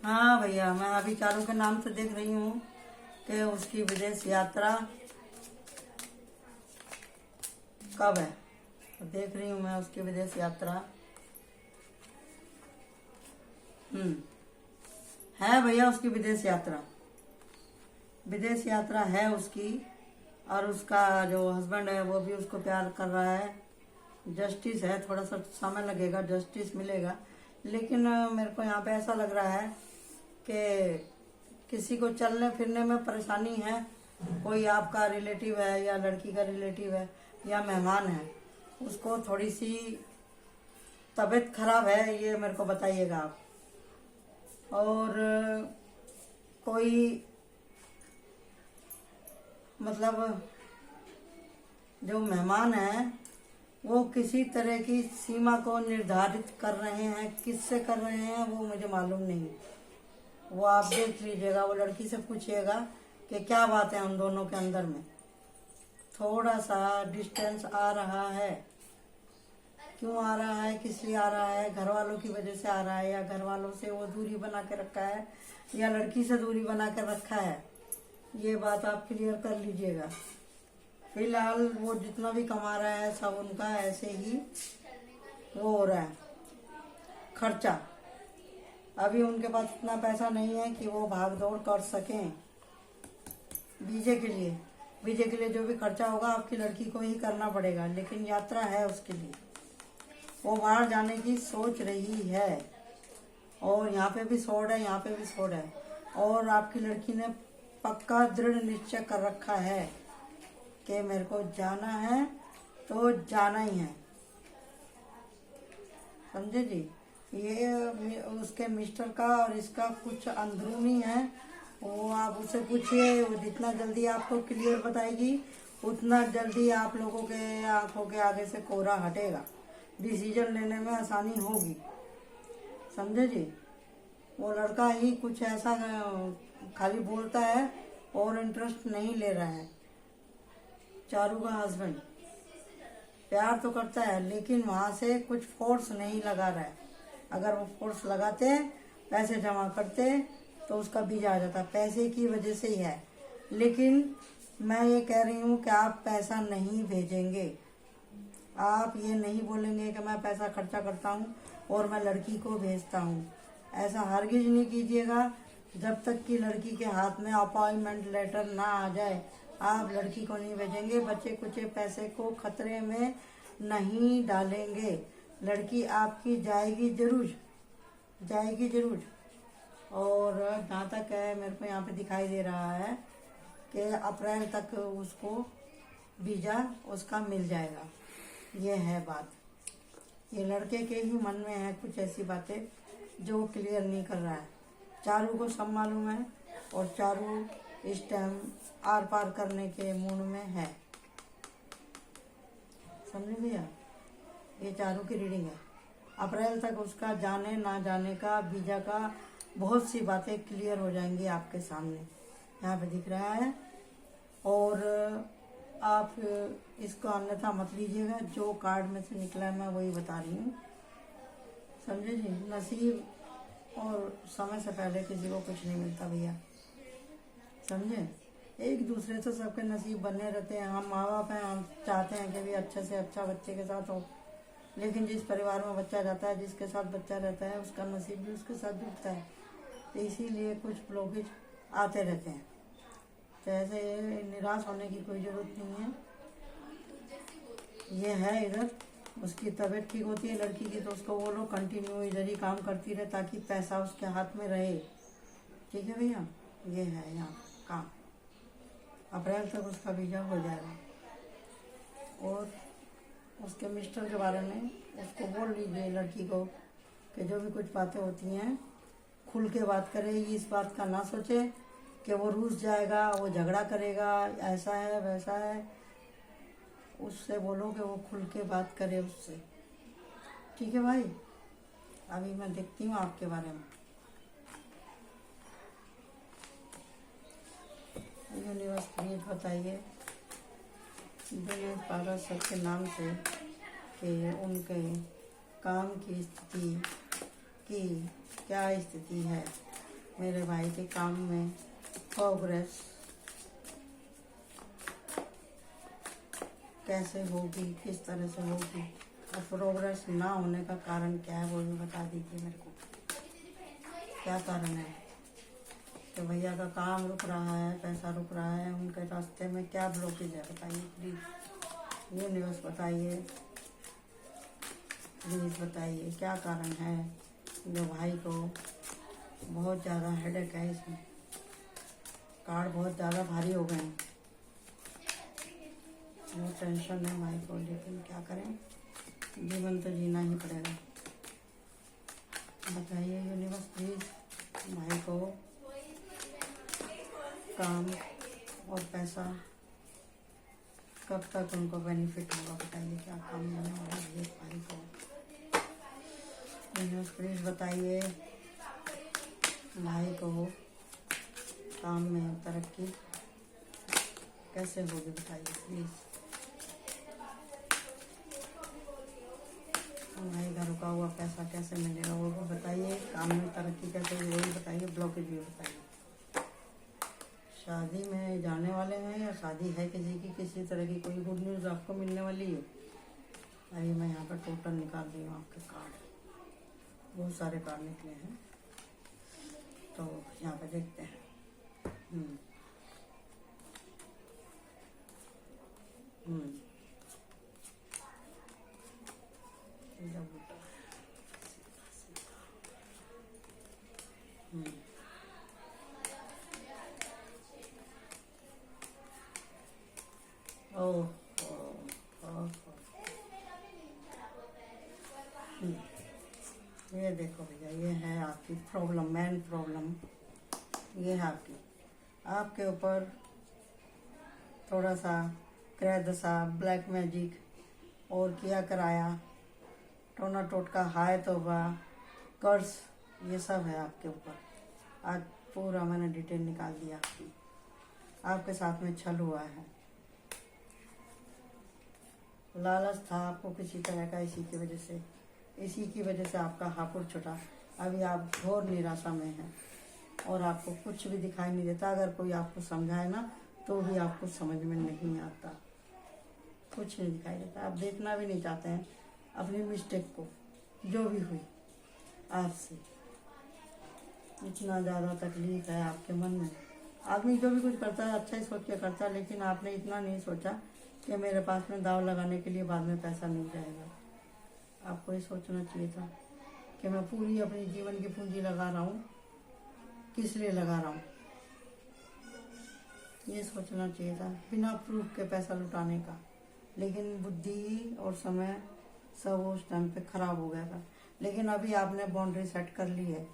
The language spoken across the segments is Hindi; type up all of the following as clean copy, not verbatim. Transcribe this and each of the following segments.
हाँ भैया, मैं अभी चारू के नाम से देख रही हूँ कि उसकी विदेश यात्रा कब है। तो देख रही हूँ मैं उसकी विदेश यात्रा। है भैया उसकी विदेश यात्रा है उसकी। और उसका जो हस्बैंड है वो भी उसको प्यार कर रहा है। जस्टिस है, थोड़ा सा समय लगेगा, जस्टिस मिलेगा। लेकिन मेरे को यहाँ पे ऐसा लग रहा है कि किसी को चलने फिरने में परेशानी है। कोई आपका रिलेटिव है या लड़की का रिलेटिव है या मेहमान है, उसको थोड़ी सी तबीयत खराब है, ये मेरे को बताइएगा आप। और कोई मतलब जो मेहमान है वो किसी तरह की सीमा को निर्धारित कर रहे हैं, किससे कर रहे हैं वो मुझे मालूम नहीं। वो आप देख लीजिएगा, वो लड़की से पूछिएगा कि क्या बात है हम दोनों के अंदर में। थोड़ा सा डिस्टेंस आ रहा है। क्यों आ रहा है, किस लिए आ रहा है? घर वालों की वजह से आ रहा है, या घर वालों से वो दूरी बना के रखा है, या लड़की से दूरी बना के रखा है? ये बात आप क्लियर कर लीजिएगा। फिलहाल वो जितना भी कमा रहा है सब उनका ऐसे ही वो हो रहा है खर्चा। अभी उनके पास इतना पैसा नहीं है कि वो भाग दौड़ कर सकें वीजे के लिए जो भी खर्चा होगा आपकी लड़की को ही करना पड़ेगा। लेकिन यात्रा है उसके लिए, वो बाहर जाने की सोच रही है। और यहाँ पे भी सोच है, यहाँ पे भी सोच है। और आपकी लड़की ने पक्का दृढ़ निश्चय कर रखा है कि मेरे को जाना है तो जाना ही है। समझे जी? ये उसके मिस्टर का और इसका कुछ अंदरूनी है। वो आप उससे पूछिए, वो जितना जल्दी आपको क्लियर बताएगी उतना जल्दी आप लोगों के आंखों के आगे से कोहरा हटेगा, डिसीजन लेने में आसानी होगी। समझे जी? वो लड़का ही कुछ ऐसा खाली बोलता है और इंटरेस्ट नहीं ले रहा है। चारू का हस्बैंड प्यार तो करता है लेकिन वहां से कुछ फोर्स नहीं लगा रहा है। अगर वो फोर्स लगाते, पैसे जमा करते तो उसका वीजा आ जाता। पैसे की वजह से ही है। लेकिन मैं ये कह रही हूँ कि आप पैसा नहीं भेजेंगे। आप ये नहीं बोलेंगे कि मैं पैसा खर्चा करता हूँ और मैं लड़की को भेजता हूँ। ऐसा हरगिज नहीं कीजिएगा। जब तक कि लड़की के हाथ में अपॉइंटमेंट लेटर ना आ जाए आप लड़की को नहीं भेजेंगे। बचे कुछ पैसे को खतरे में नहीं डालेंगे। लड़की आपकी जाएगी जरूर। और जहाँ तक है मेरे को यहाँ पे दिखाई दे रहा है कि अप्रैल तक उसको वीजा उसका मिल जाएगा। ये है बात। ये लड़के के ही मन में है कुछ ऐसी बातें जो क्लियर नहीं कर रहा है। चारू को सब मालूम है और चारू इस टाइम आर पार करने के मूड में है। समझे भैया? ये चारू की रीडिंग है। अप्रैल तक उसका जाने ना जाने का, वीजा का बहुत सी बातें क्लियर हो जाएंगी आपके सामने। यहाँ पे दिख रहा है। और आप इसको अन्यथा मत लीजिएगा। जो कार्ड में से निकला है मैं वही बता रही हूँ। समझे जी? नसीब और समय से पहले किसी को कुछ नहीं मिलता भैया। समझे? एक दूसरे से सबके नसीब बने रहते हैं। हम माँ बाप हैं, हम चाहते हैं कि भी अच्छे से अच्छा बच्चे के साथ हो। लेकिन जिस परिवार में बच्चा जाता है, जिसके साथ बच्चा रहता है, उसका नसीब भी उसके साथ जुड़ता है। तो इसीलिए कुछ ब्लॉकेज आते रहते हैं। तो ऐसे निराश होने की कोई ज़रूरत नहीं है। ये है इधर उसकी तबीयत ठीक होती है लड़की की तो उसको बोलो कंटिन्यू इधर ही काम करती रहे ताकि पैसा उसके हाथ में रहे। ठीक है भैया? ये है यहाँ काम। अप्रैल तक उसका वीजा हो जाएगा। और उसके मिस्टर के बारे में उसको बोल लीजिए लड़की को कि जो भी कुछ बातें होती हैं खुल के बात करे। इस बात का ना सोचे कि वो रूस जाएगा, वो झगड़ा करेगा, ऐसा है वैसा है। उससे बोलो कि वो खुल के बात करे उससे। ठीक है भाई? अभी मैं देखती हूँ आपके बारे में। यूनिवर्स प्लीज बताइए दिनेश पारस सर के नाम से कि उनके काम की स्थिति की क्या स्थिति है मेरे भाई के काम में प्रोग्रेस कैसे होगी, किस तरह से होगी, और प्रोग्रेस ना होने का कारण क्या है वो भी बता दीजिए मेरे को। क्या कारण है कि भैया का काम रुक रहा है, पैसा रुक रहा है, उनके रास्ते में क्या ब्लॉकेज है बताइए प्लीज़। यूनिवर्स बताइए, प्लीज़ बताइए क्या कारण है जो भाई को बहुत ज़्यादा हेडेक है। इसमें कार्ड बहुत ज़्यादा भारी हो गए हैं, बहुत टेंशन है भाई को, लेकिन क्या करें, जीवन तो जीना ही पड़ेगा। बताइए यूनिवर्स प्लीज़ भाई को काम और पैसा कब तक उनको बेनिफिट होगा, बताइए क्या काम होने वाला है भाई को। यूनिवर्स प्लीज़ बताइए भाई को काम में तरक्की कैसे होगी, बताइए प्लीज़। भाई का रुका हुआ पैसा कैसे मिलेगा वो भी बताइए, काम में तरक्की कैसे होगी वो भी बताइए, ब्लॉकेज भी बताइए। शादी में जाने वाले हैं या शादी है किसी की, किसी तरह की कोई गुड न्यूज़ आपको मिलने वाली है। अभी मैं यहाँ पर टोटल निकाल दी हूँ आपके कार्ड, बहुत सारे कार्ड निकले हैं, तो यहाँ पे देखते हैं। ओह ये देखो भैया, ये है आपकी प्रॉब्लम, मेन प्रॉब्लम ये है आपकी। आपके ऊपर थोड़ा सा क्रय दशा, ब्लैक मैजिक और किया कराया, टोना टोटका, हाय तौबा, कर्ज, ये सब है आपके ऊपर। आज पूरा मैंने डिटेल निकाल दिया आपकी। आपके साथ में छल हुआ है, लालच था आपको किसी तरह का, इसी की वजह से आपका हापुड़ छुटा। अभी आप घोर निराशा में हैं और आपको कुछ भी दिखाई नहीं देता। अगर कोई आपको समझाए ना तो भी आपको समझ में नहीं आता, कुछ नहीं दिखाई देता। आप देखना भी नहीं चाहते हैं अपनी मिस्टेक को, जो भी हुई आपसे। इतना ज़्यादा तकलीफ है आपके मन में। आदमी जो भी कुछ करता है अच्छा ही सोच के करता है, लेकिन आपने इतना नहीं सोचा कि मेरे पास में दाव लगाने के लिए बाद में पैसा मिल जाएगा। आपको ये सोचना चाहिए था कि मैं पूरी अपनी जीवन की पूंजी लगा रहा हूँ, किस लिए लगा रहा हूँ, ये सोचना चाहिए था, बिना प्रूफ के पैसा लुटाने का। लेकिन बुद्धि और समय सब उस टाइम पे खराब हो गया था। लेकिन अभी आपने बाउंड्री सेट कर ली है।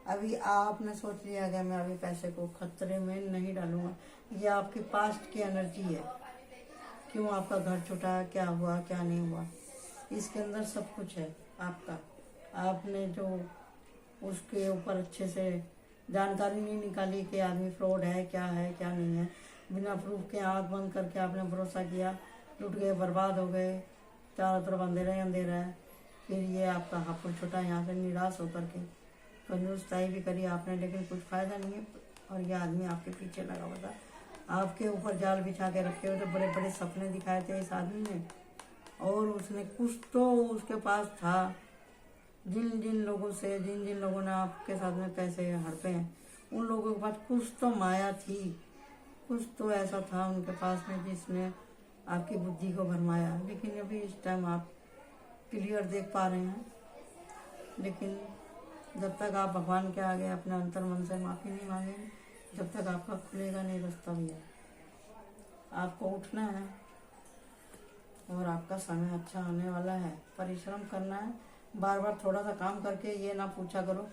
अभी आपने सोच लिया कि मैं अभी पैसे को खतरे में नहीं डालूंगा। ये आपकी पास्ट की एनर्जी है, क्यों आपका घर छूटा, क्या हुआ क्या नहीं हुआ, इसके अंदर सब कुछ है आपका। आपने जो उसके ऊपर अच्छे से जानकारी नहीं निकाली कि आदमी फ्रॉड है क्या नहीं है, बिना प्रूफ के आँख बंद करके आपने भरोसा किया, लुट गए, बर्बाद हो गए, चारों तरफ अंधेरा ही अंधेरा है। फिर ये आपका हापुड़ छुटा, यहाँ से निराश होकर के कंजूसताई भी करी आपने, लेकिन कुछ फ़ायदा नहीं है। और ये आदमी आपके पीछे लगा हुआ था, आपके ऊपर जाल बिछा के रखे हुए थे, बड़े बड़े सपने दिखाए थे इस आदमी ने। और उसने कुछ तो उसके पास था, जिन जिन लोगों ने आपके साथ में पैसे हड़पे हैं, उन लोगों के पास कुछ तो माया थी, कुछ तो ऐसा था उनके पास में जिसने आपकी बुद्धि को भरमाया। लेकिन अभी इस टाइम आप क्लियर देख पा रहे हैं। लेकिन जब तक आप भगवान के आगे अपने अंतर मन से माफ़ी नहीं मांगेंगे, जब तक आपका खुलेगा नहीं रास्ता भैया। आपको उठना है और आपका समय अच्छा आने वाला है। परिश्रम करना है, बार बार थोड़ा सा काम करके ये ना पूछा करो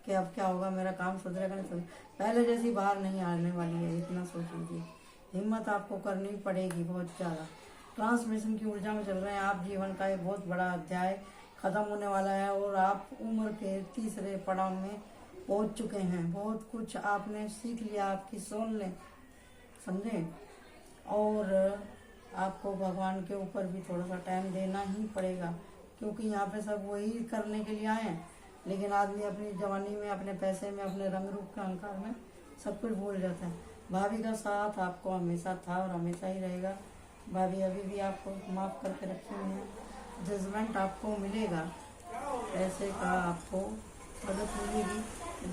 कि अब क्या होगा, मेरा काम सुधरेगा नहीं सुधरेगा। पहले जैसी बाहर नहीं आने वाली है, इतना सोच लीजिए। हिम्मत आपको करनी पड़ेगी बहुत ज़्यादा। ट्रांसमिशन की ऊर्जा में चल रहे हैं आप। जीवन का एक बहुत बड़ा अध्याय ख़त्म होने वाला है और आप उम्र के तीसरे पड़ाव में पहुंच चुके हैं। बहुत कुछ आपने सीख लिया, आपकी सोल ने, समझे। और आपको भगवान के ऊपर भी थोड़ा सा टाइम देना ही पड़ेगा, क्योंकि यहाँ पे सब वही करने के लिए आए हैं लेकिन आदमी अपनी जवानी में, अपने पैसे में, अपने रंग रूप के अहंकार में सब कुछ भूल जाता है। भाभी का साथ आपको हमेशा था और हमेशा ही रहेगा। भाभी अभी भी आपको माफ़ करके रखी हुई है। जजमेंट आपको मिलेगा, पैसे का आपको मदद मिलेगी।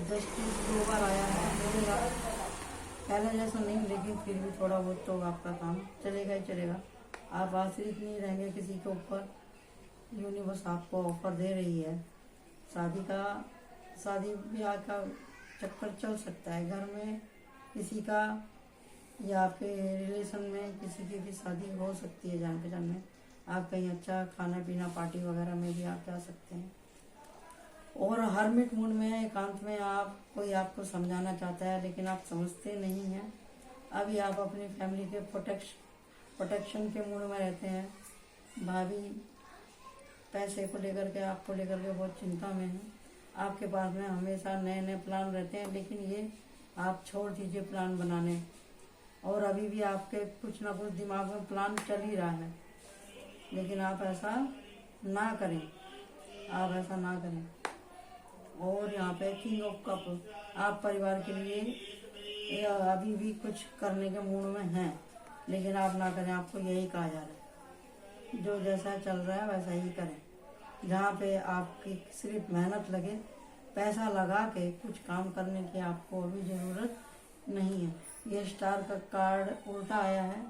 जस्टिस 2 बार आया है, मिलेगा। पहले जैसा नहीं, लेकिन फिर भी थोड़ा बहुत तो आपका काम चलेगा ही चलेगा। आप आश्रित नहीं रहेंगे किसी के ऊपर। यूनिवर्स आपको ऑफर दे रही है। शादी ब्याह का चक्कर चल सकता है घर में किसी का, या आपके रिलेशन में किसी की भी शादी हो सकती है जान पहचान में। आप कहीं अच्छा खाना पीना पार्टी वगैरह में भी आप जा सकते हैं। और हरमिट मूड में, एकांत में कोई आपको समझाना चाहता है, लेकिन आप समझते नहीं हैं। अभी आप अपनी फैमिली के प्रोटेक्शन के मूड में रहते हैं। भाभी पैसे को लेकर के, आपको लेकर के बहुत चिंता में है। आपके पास में हमेशा नए नए प्लान रहते हैं, लेकिन ये आप छोड़ दीजिए प्लान बनाने। और अभी भी आपके कुछ ना कुछ दिमाग में प्लान चल ही रहा है, लेकिन आप ऐसा ना करें, आप ऐसा ना करें। और यहाँ पे किंग ऑफ कप, आप परिवार के लिए अभी भी कुछ करने के मूड में हैं, लेकिन आप ना करें। आपको यही कहा जा रहा है, जो जैसा चल रहा है वैसा ही करें। जहाँ पे आपकी सिर्फ मेहनत लगे, पैसा लगा के कुछ काम करने की आपको अभी ज़रूरत नहीं है। ये स्टार का कार्ड उल्टा आया है,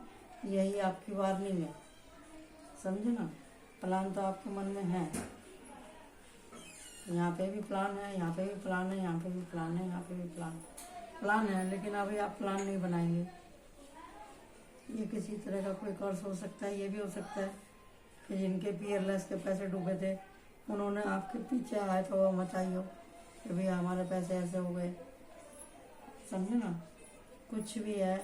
यही आपकी वार्निंग है, समझे ना। प्लान तो आपके मन में है, यहाँ पे भी प्लान है, यहाँ पे भी प्लान है, यहाँ पे भी प्लान है, यहाँ पे भी प्लान है, लेकिन अभी आप प्लान नहीं बनाएंगे। ये किसी तरह का कोई कर्ज हो सकता है। ये भी हो सकता है कि जिनके पीयरलेस के पैसे डूबे थे, उन्होंने आपके पीछे आए तो वो मचाई हो कि भैया हमारे पैसे ऐसे हो गए, समझे ना। कुछ भी है,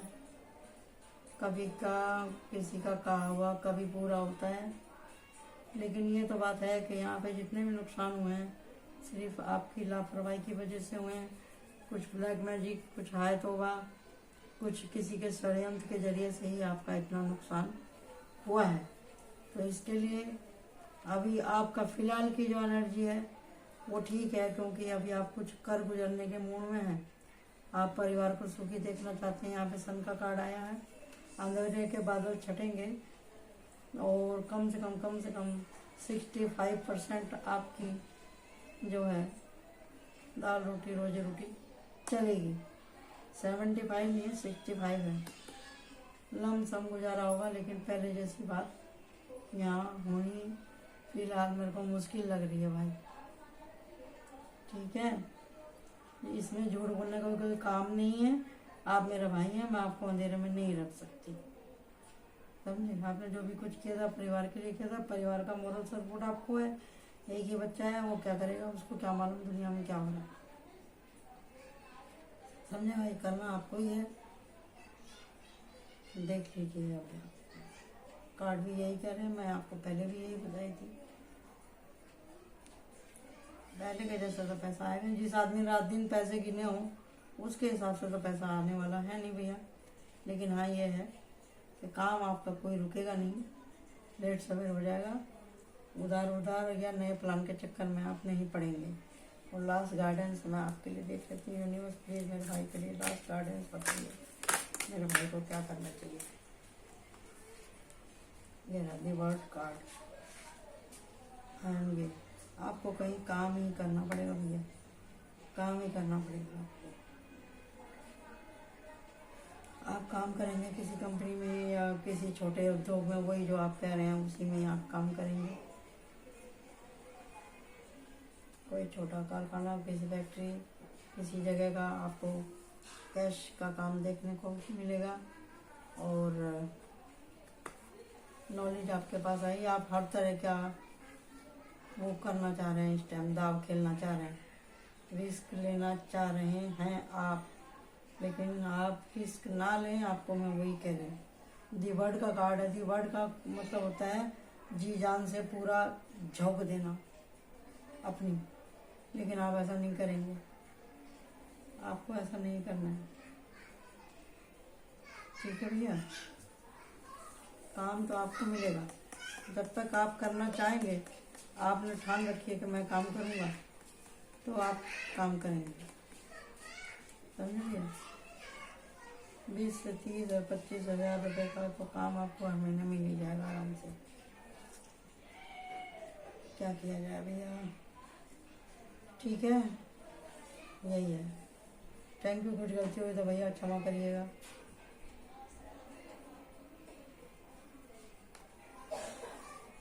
कभी का किसी का कहा हुआ कभी पूरा होता है। लेकिन ये तो बात है कि यहाँ पे जितने भी नुकसान हुए हैं सिर्फ आपकी लापरवाही की वजह से हुए हैं। कुछ ब्लैक मैजिक, कुछ हाय तौबा, कुछ किसी के षड्यंत्र के जरिए से ही आपका इतना नुकसान हुआ है। तो इसके लिए अभी आपका फिलहाल की जो एनर्जी है वो ठीक है, क्योंकि अभी आप कुछ कर गुजरने के मूड में हैं। आप परिवार को सुखी देखना चाहते हैं। यहाँ पे सन का कार्ड आया है। अंधेरे के बादल छटेंगे और कम से कम 65% आपकी जो है दाल रोटी रोजी रोटी चलेगी। 75 नहीं है, 65 है। लमसम गुजारा होगा, लेकिन पहले जैसी बात यहाँ होनी फिलहाल मेरे को मुश्किल लग रही है भाई, ठीक है। इसमें झूठ बोलने का कोई काम नहीं है। आप मेरा भाई हैं, मैं आपको अंधेरे में नहीं रख सकती, समझे। आपने जो भी कुछ किया था परिवार के लिए किया था। परिवार का मोरल सपोर्ट आपको है। एक ही बच्चा है, वो क्या करेगा, उसको क्या मालूम दुनिया में क्या हो रहा है, समझे भाई। करना आपको ही है। देख लीजिए, अब कार्ड भी यही कह रहे हैं, मैं आपको पहले भी यही बताई थी। पहले के जैसा तो पैसा आएगा। जिस आदमी रात दिन पैसे गिने हो उसके हिसाब से तो पैसा आने वाला है नहीं भैया। लेकिन हाँ ये है कि काम आपका कोई रुकेगा नहीं, लेट सवेर हो जाएगा। उधार या नए प्लान के चक्कर में आप नहीं पड़ेंगे। और लास्ट गाइडेंस मैं आपके लिए देख लेती हूँ। यूनिवर्स प्लीज मेरे भाई के लिए लास्ट गाइडेंस बताइए, मेरे भाई को क्या करना चाहिए। ये रहा दी वर्ड कार्ड। एंड ये आपको कहीं काम ही करना पड़ेगा भैया, काम ही करना पड़ेगा आपको। आप काम करेंगे किसी कंपनी में या किसी छोटे उद्योग में, वही जो आप कह रहे हैं उसी में आप काम करेंगे। कोई छोटा कारखाना, किसी फैक्ट्री, किसी जगह का आपको कैश का काम देखने को मिलेगा। और नॉलेज आपके पास आई। आप हर तरह का वो करना चाह रहे हैं, इस टाइम दाव खेलना चाह रहे हैं, रिस्क लेना चाह रहे हैं आप। लेकिन आप रिस्क ना लें, आपको मैं वही कह रही हूँ। दी वर्ड का कार्ड है। दी वर्ड का मतलब होता है जी जान से पूरा झोंक देना अपनी। लेकिन आप ऐसा नहीं करेंगे, आपको ऐसा नहीं करना है, ठीक है भैया। काम तो आपको मिलेगा जब तक आप करना चाहेंगे। आपने ठान रखी है कि मैं काम करूँगा, तो आप काम करेंगे, समझिए। 20 से 30 और 25 हज़ार रुपये का तो काम आपको हर महीने मिल ही जाएगा आराम से। क्या किया जाए भैया, ठीक है, यही है। Thank you. कुछ गलती हुई तो भैया क्षमा करिएगा।